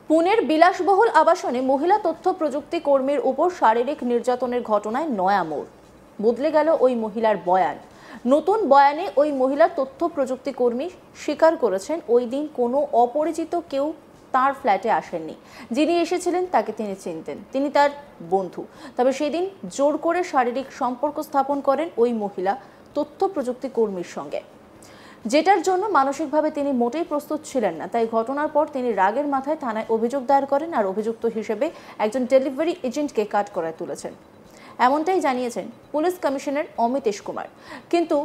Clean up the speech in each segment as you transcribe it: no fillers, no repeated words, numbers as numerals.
পুনের বিলাসবহুল আবাসনে মহিলা তথ্য প্রযুক্তি কর্মীর উপর শারীরিক নির্যাতনের ঘটনায় নয়া মোড়। বদলে গেল ওই মহিলার বয়ান। নতুন বয়ানে ওই মহিলার তথ্য প্রযুক্তি কর্মী স্বীকার করেছেন ওই দিন কোনো অপরিচিত কেউ তার ফ্ল্যাটে আসেননি। যিনি এসেছিলেন তাকে তিনি চিনতেন, তিনি তার বন্ধু। তবে সেদিন জোর করে শারীরিক সম্পর্ক স্থাপন করেন ওই মহিলা তথ্য প্রযুক্তি কর্মীর সঙ্গে, যেটার জন্য মানসিকভাবে তিনি মোটেই প্রস্তুত ছিলেন না। তাই ঘটনার পর তিনি রাগের মাথায় থানায় অভিযোগ দায়ের করেন আর অভিযুক্ত হিসেবে একজন ডেলিভারি এজেন্টকে কাঠগড়ায় তুলেছেন। এমনটাই জানিয়েছেন পুলিশ কমিশনার অমিতেশ কুমার। কিন্তু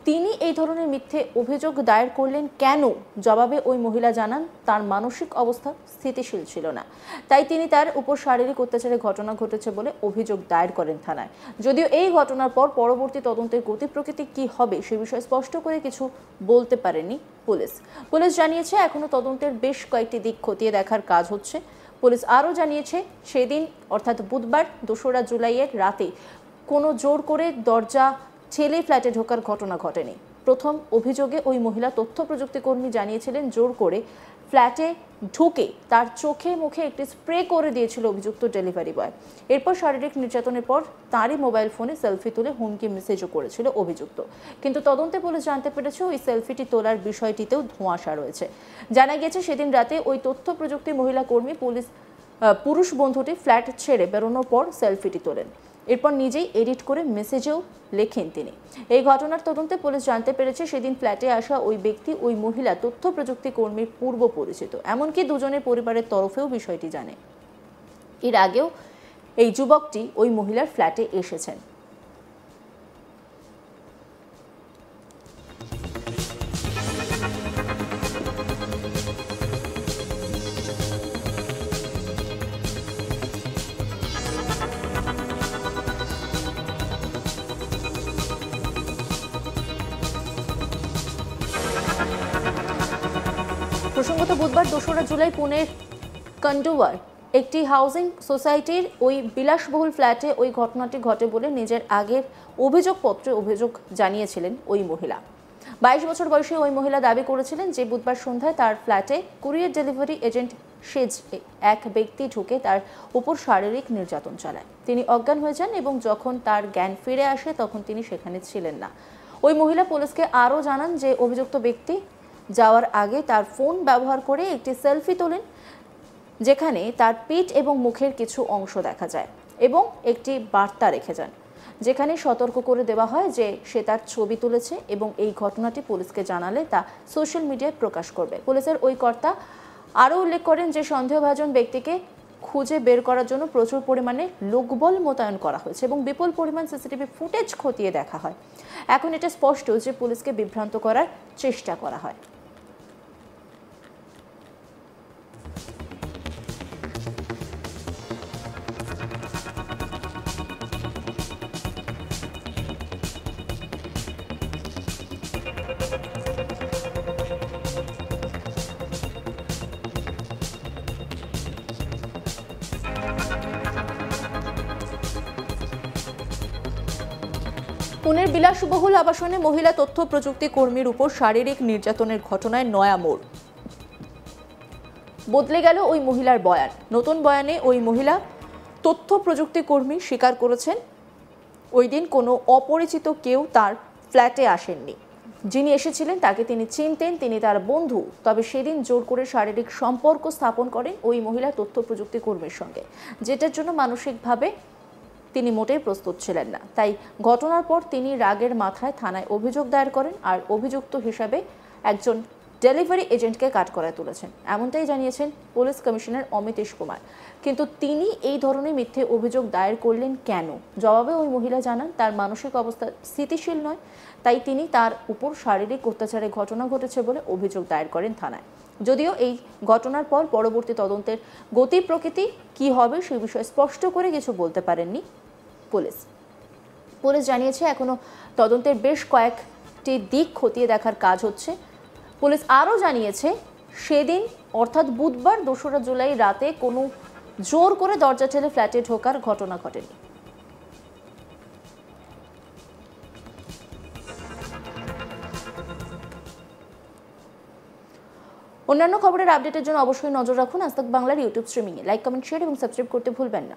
তিনি এই ধরনের মিথ্যে অভিযোগ দায়ের করলেন কেন, জবাবে ওই মহিলা জানান তার মানসিক অবস্থা স্থিতিশীল ছিল না, তাই তিনি তার উপর শারীরিক অত্যাচারের ঘটনা ঘটেছে বলে অভিযোগ দায়ের করেন থানায়। যদিও এই ঘটনার পর পরবর্তী তদন্তের গতি প্রকৃতি কি হবে সে বিষয়ে স্পষ্ট করে কিছু বলতে পারেনি পুলিশ জানিয়েছে এখনো তদন্তের বেশ কয়েকটি দিক খতিয়ে দেখার কাজ হচ্ছে। পুলিশ আরও জানিয়েছে সেদিন অর্থাৎ বুধবার ২রা জুলাইয়ের রাতে কোনো জোর করে দরজা ঠেলে ফ্ল্যাটে ঢোকার ঘটনা ঘটেনি। প্রথম অভিযোগে ওই মহিলা তথ্য প্রযুক্তি কর্মী জানিয়েছিলেন জোর করে ফ্ল্যাটে ঢুকে তার চোখে মুখে একটি স্প্রে করে দিয়েছিল অভিযুক্ত ডেলিভারি বয়। এরপর শারীরিক নির্যাতনের পর তারই মোবাইল ফোনে সেলফি তুলে হুমকি মেসেজও করেছিল অভিযুক্ত। কিন্তু তদন্তে পুলিশ জানতে পেরেছে ওই সেলফিটি তোলার বিষয়টিতেও ধোঁয়াশা রয়েছে। জানা গেছে সেদিন রাতে ওই তথ্য প্রযুক্তি মহিলা কর্মী পুরুষ বন্ধুটি ফ্ল্যাট ছেড়ে বেরোনোর পর সেলফিটি তোলেন। এরপর নিজেই এডিট করে মেসেজেও লেখেন তিনি। এই ঘটনার তদন্তে পুলিশ জানতে পেরেছে সেদিন ফ্ল্যাটে আসা ওই ব্যক্তি ওই মহিলা তথ্য প্রযুক্তি কর্মীর পূর্ব পরিচিত। এমনকি দুজনের পরিবারের তরফেও বিষয়টি জানে। এর আগেও এই যুবকটি ওই মহিলার ফ্ল্যাটে এসেছেন। প্রসঙ্গত বুধবার ২রা জুলাই পুনের কন্ডুয়ার একটি হাউজিং সোসাইটির ওই বিলাসবহুল ফ্ল্যাটে ওই ঘটনাটি ঘটে বলে নিজের আগের অভিযোগপত্রে অভিযোগ জানিয়েছিলেন ওই মহিলা। ২২ বছর বয়সী ওই মহিলা দাবি করেছিলেন যে বুধবার সন্ধ্যায় তার ফ্ল্যাটে কুরিয়ার ডেলিভারি এজেন্ট সেজে এক ব্যক্তি ঢুকে তার উপর শারীরিক নির্যাতন চালায়। তিনি অজ্ঞান হয়ে যান এবং যখন তার জ্ঞান ফিরে আসে তখন তিনি সেখানে ছিলেন না। ওই মহিলা পুলিশকে আরও জানান যে অভিযুক্ত ব্যক্তি যাওয়ার আগে তার ফোন ব্যবহার করে একটি সেলফি তোলেন, যেখানে তার পিঠ এবং মুখের কিছু অংশ দেখা যায় এবং একটি বার্তা রেখে যান, যেখানে সতর্ক করে দেওয়া হয় যে সে তার ছবি তুলেছে এবং এই ঘটনাটি পুলিশকে জানালে তা সোশ্যাল মিডিয়ায় প্রকাশ করবে। পুলিশের ওই কর্তা আরও উল্লেখ করেন যে সন্দেহভাজন ব্যক্তিকে খুঁজে বের করার জন্য প্রচুর পরিমাণে লোকবল মোতায়েন করা হয়েছে এবং বিপুল পরিমাণ সিসিটিভি ফুটেজ খতিয়ে দেখা হয়। এখন এটা স্পষ্ট যে পুলিশকে বিভ্রান্ত করার চেষ্টা করা হয়। পুনের বিলাসবহুল আবাসনে মহিলা তথ্য প্রযুক্তি কর্মীর উপর শারীরিক নির্যাতনের ঘটনায় নয়া মোড়। বদলে গেল ওই মহিলার বয়ান। নতুন বয়ানে ওই মহিলা তথ্য প্রযুক্তি কর্মী স্বীকার করেছেন ওই দিন কোনো অপরিচিত কেউ তার ফ্ল্যাটে আসেননি। যিনি এসেছিলেন তাকে তিনি চিনতেন, তিনি তার বন্ধু। তবে সেদিন জোর করে শারীরিক সম্পর্ক স্থাপন করেন ওই মহিলা তথ্য প্রযুক্তি কর্মীর সঙ্গে, যেটার জন্য মানসিকভাবে তিনি মোটেই প্রস্তুত ছিলেন না। তাই ঘটনার পর তিনি রাগের মাথায় থানায় অভিযোগ দায়ের করেন আর অভিযুক্ত হিসাবে একজন ডেলিভারি এজেন্টকে কাঠগড়ায় তুলেছেন। এমনটাই জানিয়েছেন পুলিশ কমিশনার অমিতেশ কুমার। কিন্তু তিনি এই ধরনের মিথ্যে অভিযোগ দায়ের করলেন কেন, জবাবে ওই মহিলা জানান তার মানসিক অবস্থা স্থিতিশীল নয়, তাই তিনি তার উপর শারীরিক অত্যাচারের ঘটনা ঘটেছে বলে অভিযোগ দায়ের করেন থানায়। যদিও এই ঘটনার পর পরবর্তী তদন্তের গতি প্রকৃতি কি হবে সে বিষয়ে স্পষ্ট করে কিছু বলতে পারেননি পুলিশ জানিয়েছে এখনো তদন্তের বেশ কয়েকটি দিক খতিয়ে দেখার কাজ হচ্ছে। পুলিশ আরও জানিয়েছে সেদিন অর্থাৎ বুধবার ২রা জুলাই রাতে কোনো জোর করে দরজা ঠেলে ফ্ল্যাটে ঢোকার ঘটনা ঘটেনি। অন্যান্য খবরের আপডেটের জন্য অবশ্যই নজর রাখুন আজ তাক বাংলার ইউটিউব স্ট্রিমিংয়ে। লাইক, কমেন্ট, শেয়ার এবং সাবস্ক্রাইব করতে ভুলবেন না।